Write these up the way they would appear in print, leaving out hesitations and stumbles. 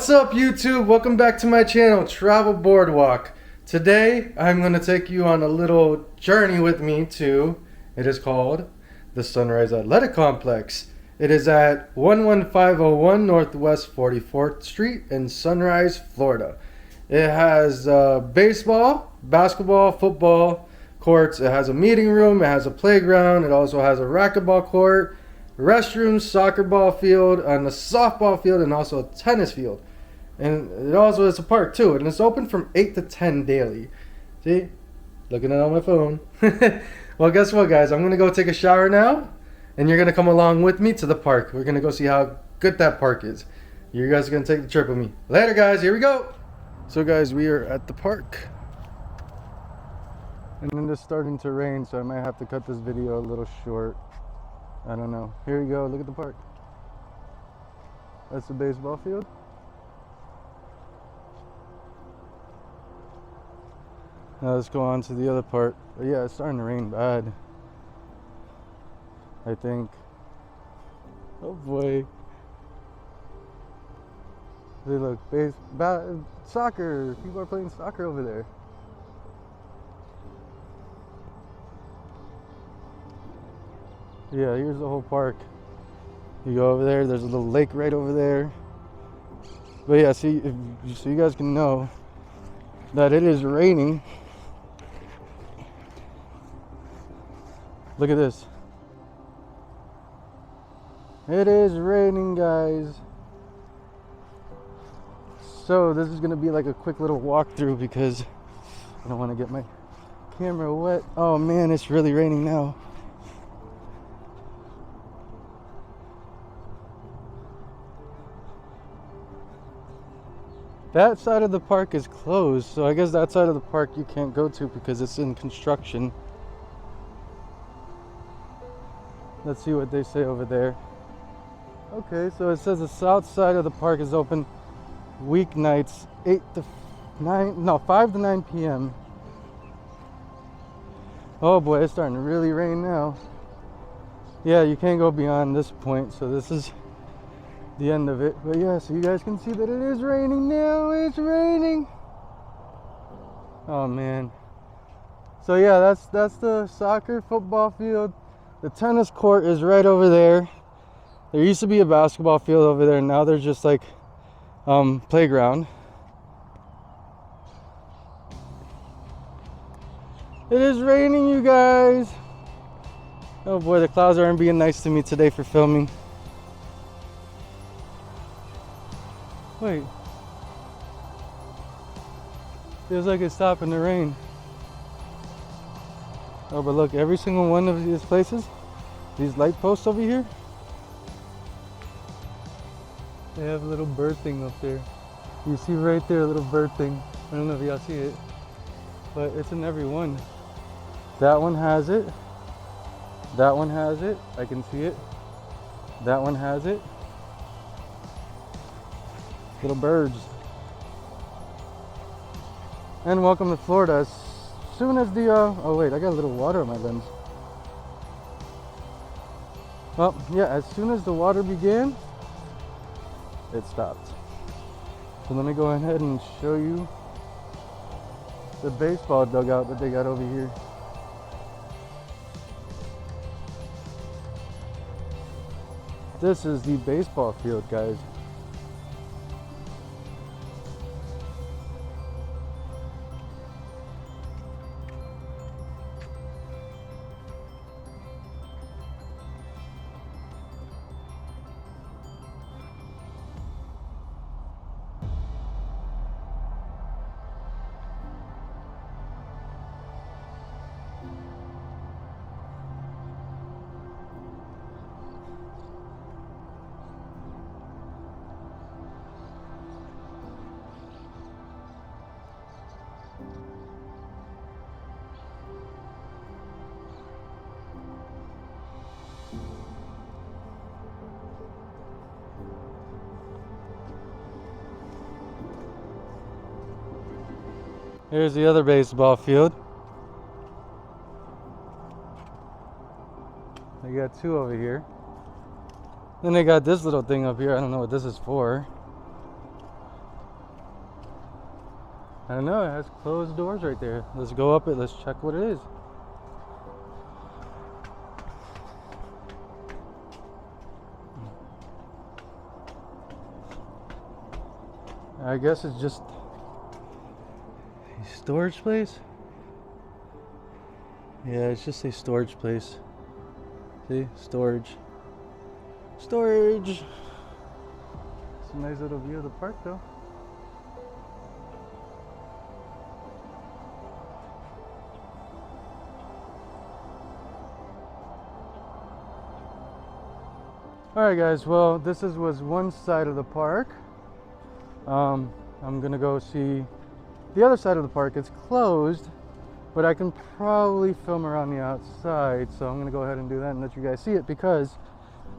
What's up, YouTube? Welcome back to my channel, Travel Boardwalk. Today, I'm going to take you on a little journey with me to, it is called the Sunrise Athletic Complex. It is at 11501 Northwest 44th Street in Sunrise, Florida. It has baseball, basketball, football courts. It has a meeting room. It has a playground. It also has a racquetball court, restrooms, soccer ball field, and a softball field, and also a tennis field. And it also is a park too, and it's open from 8 to 10 daily. See? Looking at it on my phone. Well, guess what, guys? I'm going to go take a shower now, and you're going to come along with me to the park. We're going to go see how good that park is. You guys are going to take the trip with me. Later, guys. Here we go. So, guys, we are at the park. And then it's starting to rain, so I might have to cut this video a little short. I don't know. Here we go. Look at the park. That's the baseball field. Now let's go on to the other part. But yeah, it's starting to rain bad, I think. Oh boy. They look, soccer. People are playing soccer over there. Yeah, here's the whole park. You go over there, there's a little lake right over there. But yeah, see, so you guys can know that it is raining. Look at this. It is raining, guys. So this is gonna be like a quick little walkthrough because I don't want to get my camera wet. Oh man, it's really raining now. That side of the park is closed, so I guess that side of the park you can't go to because it's in construction. Let's see what they say over there. Okay, so it says the south side of the park is open weeknights 5 to 9 p.m. Oh boy, it's starting to really rain now. Yeah, you can't go beyond this point, so this is the end of it. But yeah, so you guys can see that it is raining now. It's raining. Oh man. So yeah, that's the soccer football field. The tennis court is right over there. There used to be a basketball field over there. Now there's just like playground. It is raining, you guys. Oh boy, the clouds aren't being nice to me today for filming. Wait. Feels like it's stopping the rain. Oh, but look, every single one of these places, these light posts over here, they have a little bird thing up there. You see right there a little bird thing. I don't know if y'all see it, but it's in every one. That one has it. That one has it. I can see it. That one has it. Little birds. And welcome to Florida. As soon as the oh wait, I got a little water on my lens. Well, yeah, as soon as the water began, it stopped. So let me go ahead and show you the baseball dugout that they got over here. This is the baseball field, guys. Here's the other baseball field. They got two over here. Then they got this little thing up here. I don't know what this is for. I don't know, it has closed doors right there. Let's go up it, let's check what it is. I guess it's just a storage place. Yeah, it's just a storage place. See, storage. Storage. It's a nice little view of the park though. Alright guys, well this was one side of the park. I'm gonna go see the other side of the park. It's closed, but I can probably film around the outside, so I'm gonna go ahead and do that and let you guys see it, because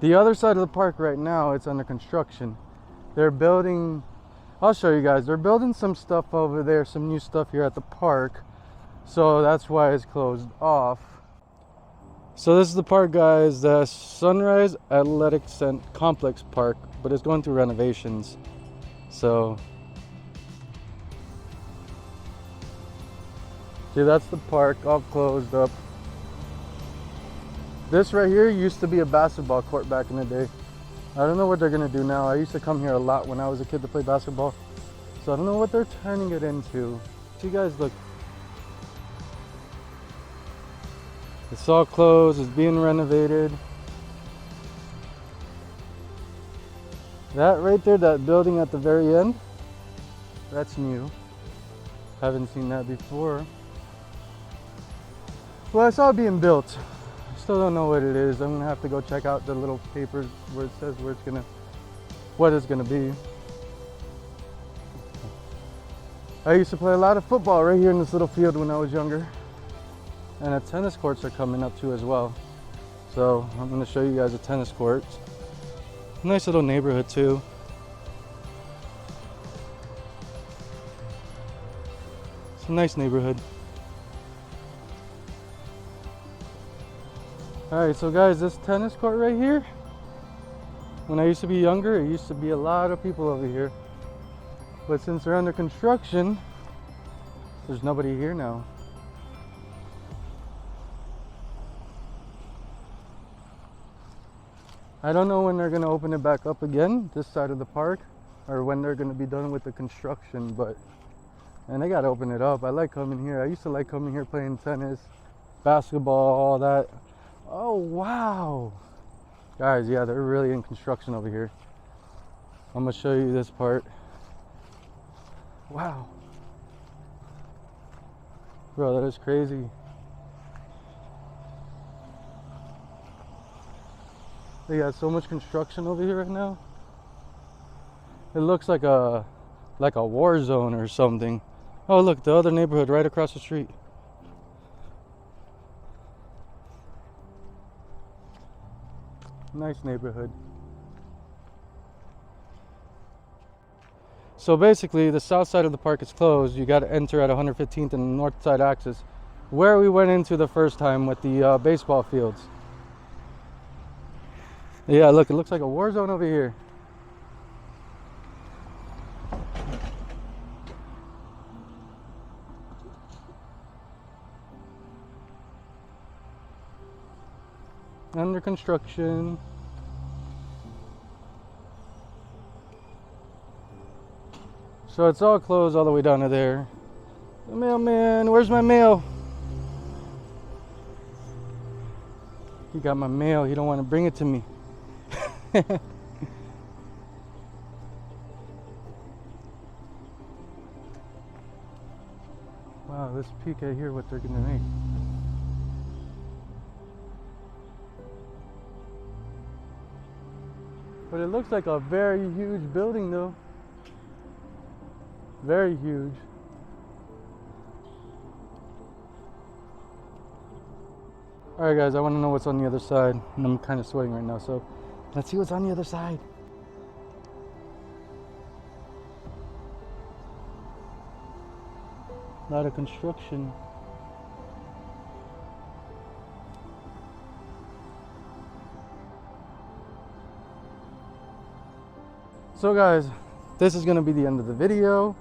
the other side of the park right now, it's under construction. They're building, I'll show you guys, they're building some stuff over there, some new stuff here at the park, so that's why it's closed off. So this is the park, guys, the Sunrise Athletic Complex Park, but it's going through renovations. So see, that's the park all closed up. This right here used to be a basketball court back in the day. I don't know what they're gonna do now. I used to come here a lot when I was a kid to play basketball, so I don't know what they're turning it into. So you guys look, it's all closed, it's being renovated. That right there, that building at the very end, that's new. Haven't seen that before. Well, I saw it being built. Still don't know what it is. I'm gonna have to go check out the little papers where it says what it's gonna be. I used to play a lot of football right here in this little field when I was younger. And the tennis courts are coming up too as well. So I'm gonna show you guys the tennis courts. Nice little neighborhood too. It's a nice neighborhood. Alright, so guys, this tennis court right here, when I used to be younger, it used to be a lot of people over here. But since they're under construction, there's nobody here now. I don't know when they're going to open it back up again, this side of the park, or when they're going to be done with the construction, but, and they got to open it up. I like coming here. I used to like coming here playing tennis, basketball, all that. Oh, wow. Guys, yeah, they're really in construction over here. I'm going to show you this part. Wow. Bro, that is crazy. They got so much construction over here right now. It looks like a war zone or something. Oh, look, the other neighborhood right across the street. Nice neighborhood. So basically, the south side of the park is closed. You got to enter at 115th and the north side access, where we went into the first time with the baseball fields. Yeah, look, it looks like a war zone over here. Under construction. So it's all closed all the way down to there. The mailman, where's my mail? He got my mail, he don't want to bring it to me. Wow, let's peek at here what they're gonna make. But it looks like a very huge building though. Very huge. Alright guys, I want to know what's on the other side. And I'm kind of sweating right now, so let's see what's on the other side. A lot of construction. So guys, this is going to be the end of the video.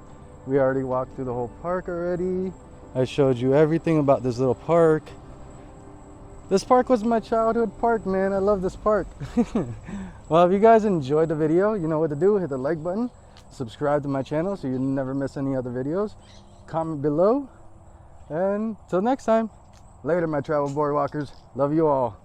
We already walked through the whole park already. I showed you everything about this little park. This park was my childhood park, man. I love this park. Well, if you guys enjoyed the video, you know what to do. Hit the like button, subscribe to my channel so you never miss any other videos. Comment below, and till next time, later my travel boardwalkers. Love you all.